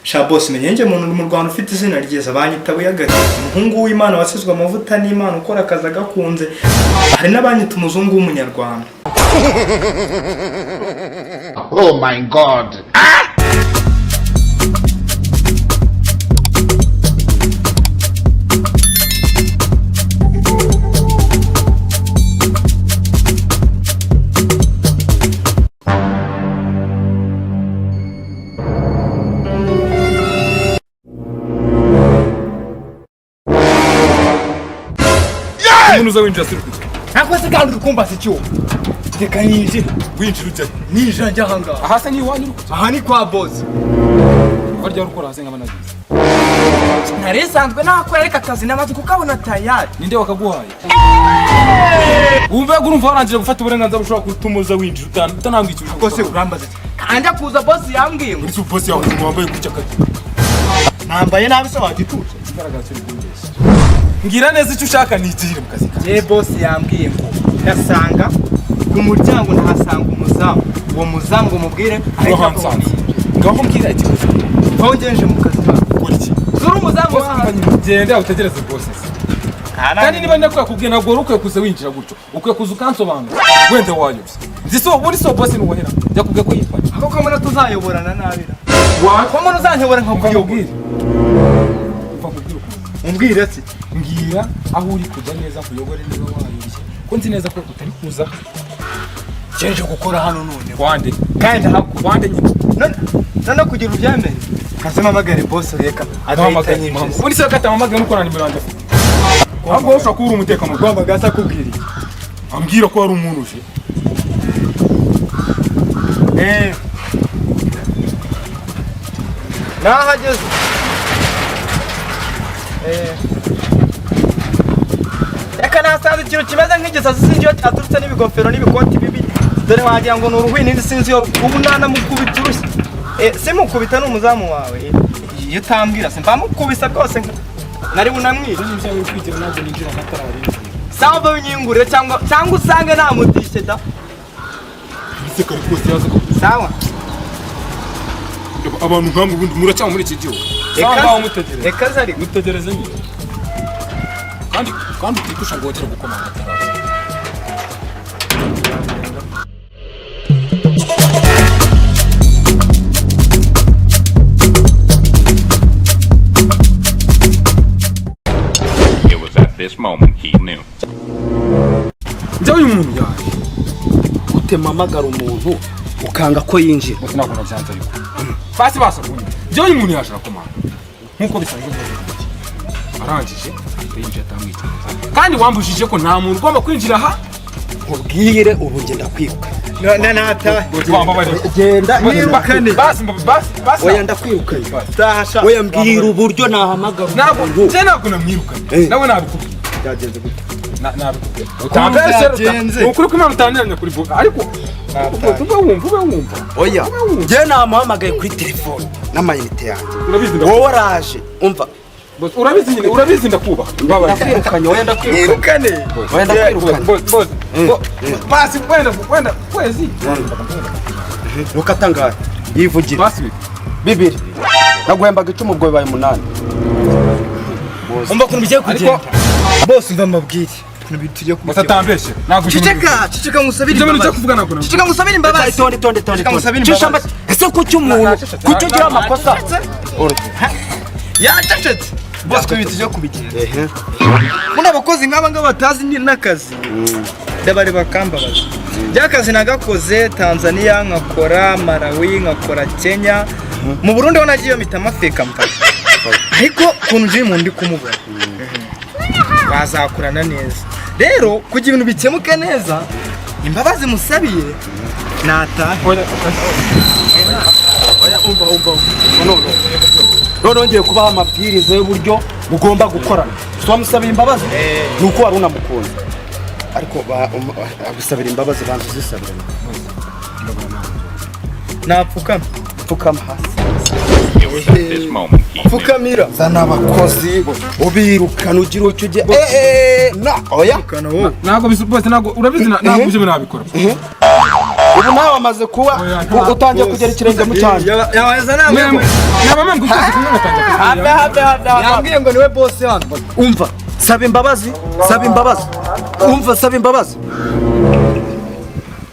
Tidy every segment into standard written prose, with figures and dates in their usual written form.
sha boss menye nje muntu mu Rwanda ufite izina ryiza banyita Buyagari umuhungu w'Imana wasizwe amavuta n'Imana ukora akazi gakunze hari n'abanyita umuzungu w'umunyarwanda. Oh my god. Uza winjira sirukuje Nakwese kandi urukumbase cyo Teka yinjira winjira ujya ninjira njahanga ahasa ni wanyu aha ni kwa boss warya rukora hase nk'abanagize narisanzwe nakwereka akazi namaze kukabona tayari ninde wakaguhaye umva urumva warangije gufata uburenganzira bushobora kutumuza winjira utananga icyo kose urambaze kandi kuza boss yambwiye ngo uri boss yawe wambaye kucya kati nambaye nabi se wagituje imbaraga cyo bwinjije ngira neza icyo ushaka ni ikiri mu kazi kawe boss yambwiye ngo ndasanga ku muryango ndahasanga umuzamu uwo muzamu ngo mubwire aho hansanze ngaho mbwira iki aho ngenje mu kazi kuri iki zuru umuzamu genda utegereze boss kandi niba ndakubwiye ntabwo ukwiye kuza winjira gutyo ukwiye kuza ukansobanura wende wayobye ziso uri so boss n'uwahera yakubwiye ko yitwa ako kamera tuzayoborana nabira ko umuntu uzantebora nkakuyobwira umbwire ati ngira aho uri kujya neza kuyobora niba wayobye ko nzi neza ko utari kuza cyeje gukora hano none kwande kandi kwande nyine none kugira ubyemere kasema magare boss reka adahita nyinshi muri se kata mamagare nuko nani miranje ahubwo ushaka kuri umuteka mu Rwanda gasa kubwira ambwira ko ari umuntu uje nahageze reka nasanze ikintu kimeze nk'igisazi sinzi iyo cyaturutse n'ibigofero n'ibikoti bibi dore wagira ngo ni uruhwini sinzi iyo ubu nanamukubita urushyi simukubita n'umuzamu wawe iyo utambwira se mbamukubisa rwose nari bunamwire samba winyingurire cyangwa usange namudishe da sawa abantu nkamwe ubundi muracyamo muri iki gihugu reka zari gutegereza nyine kandi utikusha ngo wagera gukoma amatara It was at this moment he knew. Njya uyu muntu yaje utemamagara umuntu ukanga ko yinjira bose nako nabyanze yuko basi basabunye njya uyu muntu yaje akomana nkuko bisanzwe arangije yinjira atamwiteza kandi wambujije ko nta muntu ugomba kwinjira aha ubwire ubu ngenda kwiruka nata genda nirukane basi oya ndakwirukanye tahasha oya mbwira uburyo nahamagara ntabwo ntabwo namwirukanye nawe nabikubwiye byagenze gute nabikubwiye utambere ukuri ko imana utanyanya kuri boga ariko ube wumva oya njye namuhamagaye kuri telefone n'amayinite yanjye wowe waraje umva urabizi ndakubaha ndakwirukanye oya ndakwirukanye oya ndakwirukanye basi wenda kwezi ntukatangaye yivugira basi bibiri naguhembaga 10 ubwo bibaye 8 umva kuntu bigiye kugenda bose umva mabwire kuntu bituje ku mutatambeshe ciceka musabire imbabazi ciceka musabire imbabazi tonde ese ko cy'umuntu kucyo gira amakosa yacecetse bose ko bituje kubigenda muri abakozi nk'aba ngaba batazi n'akazi ndabari bakambabaza byakazi nagakoze Tanzania nkakora Malawi nkakora Kenya mu Burundi ho nagiye mita amafeka mpaka ariko kuntu nje mu ndi kumubona bazakurana neza rero kugira ibintu bikemuke neza imbabazi musabiye nata none ngiye kubaha amabwiriza y'uburyo mugomba gukorana twamusabira imbabazi nuko wari unamukunze ariko agusabira imbabazi bantu zisabira napfukama pfukama hasi It was at this moment he knew. pfukamira zana abakozi ubirukana ugira icyo ujye oya kana wowe ntabwo bisubose ntabwo urabizi ntabwo uje nabikora ubu nawe wamaze kuba utangiye kugera ikirenge mu cyane. yabaza namwe Naba mpamvu ukwezi kumwe natangiye. yambwiye ngo niwe boss hano. Umva, saba imbabazi. Umva, saba imbabazi.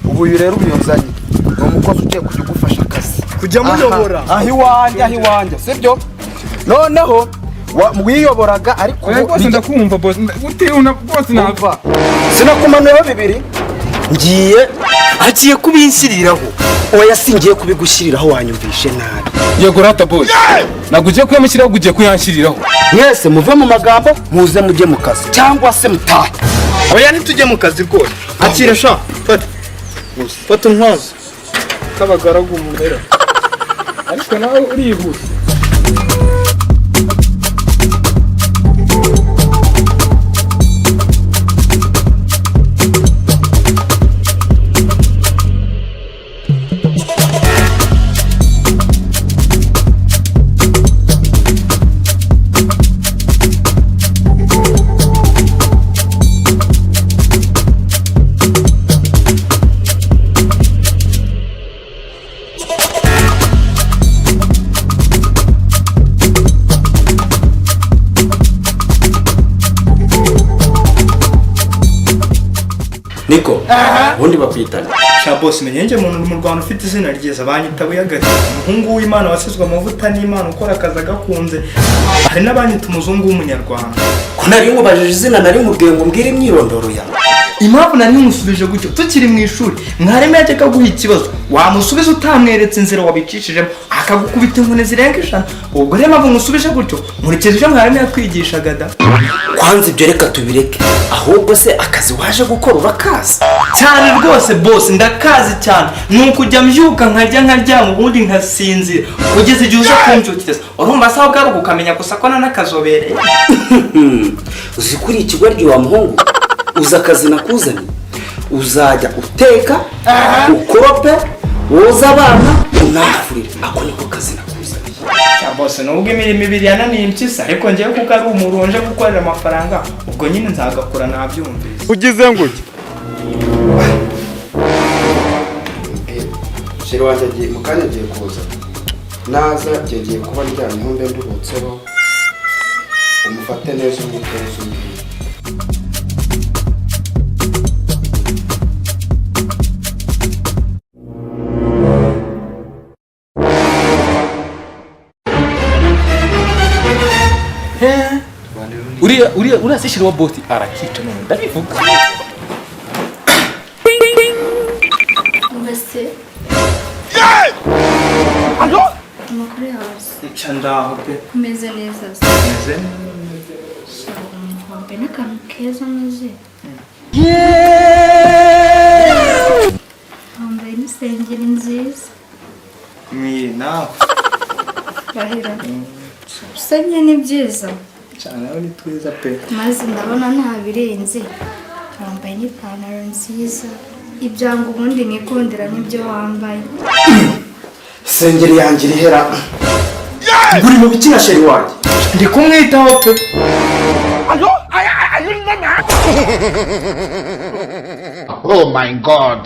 Ubu uyu rero ubiyonzanye ni umukozi ugiye kujya ugufasha akazi, kujya muyobora aho iwanjye sibyo? Noneho wiyoboraga ariko Rwose ndakumva boss. Utiuna boss numva sinakumanuyeho bibiri ngiye agiye kubinsiriraho. Oya singiye kubigushyiriraho, wanyumvishe nabi. Yego rata boss. Nagugiye kuyamushyiraho ugiye kuyanshiriraho. Mwese muve mu magambo muze mujye mu kazi cyangwa se mutahe. oya ntitujye mu kazi rwose. akira sha fata intwazo k'abagaragu mumera. Ariko nawe urihuse. Niko ubundi bakwitana sha boss menye nje umuntu mu Rwanda ufite izina ryiza banyita Buyagati, umuhungu w'Imana wasizwe amavuta n'Imana ukora akazi agakunze. Hari n'abanyita umuzungu w'umunyarwanda. ko nari nkubajije izina nari mubwiye ngo mbwire imyirondoro yawe. Impamvu nari musubije gutyo tukiri mu ishuri mwarimu yajyaga guha ikibazo wamusubiza utamweretse inzira wabicishijemo akagukubita inkoni zirenga 5. ubwo rero mpamvu musubije gutyo nkurikije ibyo mwarimu yatwigishaga da. Kwanza ibyo reka tubireke, ahubwo se akazi waje gukora urakazi cyane rwose boss, ndakazi cyane. Nuko ujya mbyuka nkajya nkaryama ubundi nkasinzira kugeza igihe uza kumbyukiriza. urumva sawa bwari ukamenya gusa ko nanakazobereye. uzi kuri ikigwaryi wa muhungu, uza akazi nakuzanye uzajya uteka ukorope woza abana unafurire. Ako niko kazi nakuzanye. Ya boss, nubwo imirimo ibiri yananiye impyisi ariko ngiye kuko ari umuronje gukorera amafaranga ubwo nyine nzagakora nabyumvise. Ugize nguki? Sheri wanjye agiye mu kanya agiye kuza, naza agiye kuba aryamyeho mbe nduhutseho, umufate neza umwitozo umbwire. Uriya sishira wa boss arakica none ndabivuga. Mbese amakuru yawe Chandaho pe. umeze neza se? Meze wambaye n'akantu keza maze wambaye n'isengeri nziza nawe rahira usabye ni byiza cyane aho ni twiza pe. maze ndabona nta birenze, wambaye n'ipantaro nziza, ibyanga ubundi nikundira n'ibyo wambaye. Sengeri yanjye irihera uri mu biki na sheri wanjye? Ndi kumwitaho pe. Oh my God.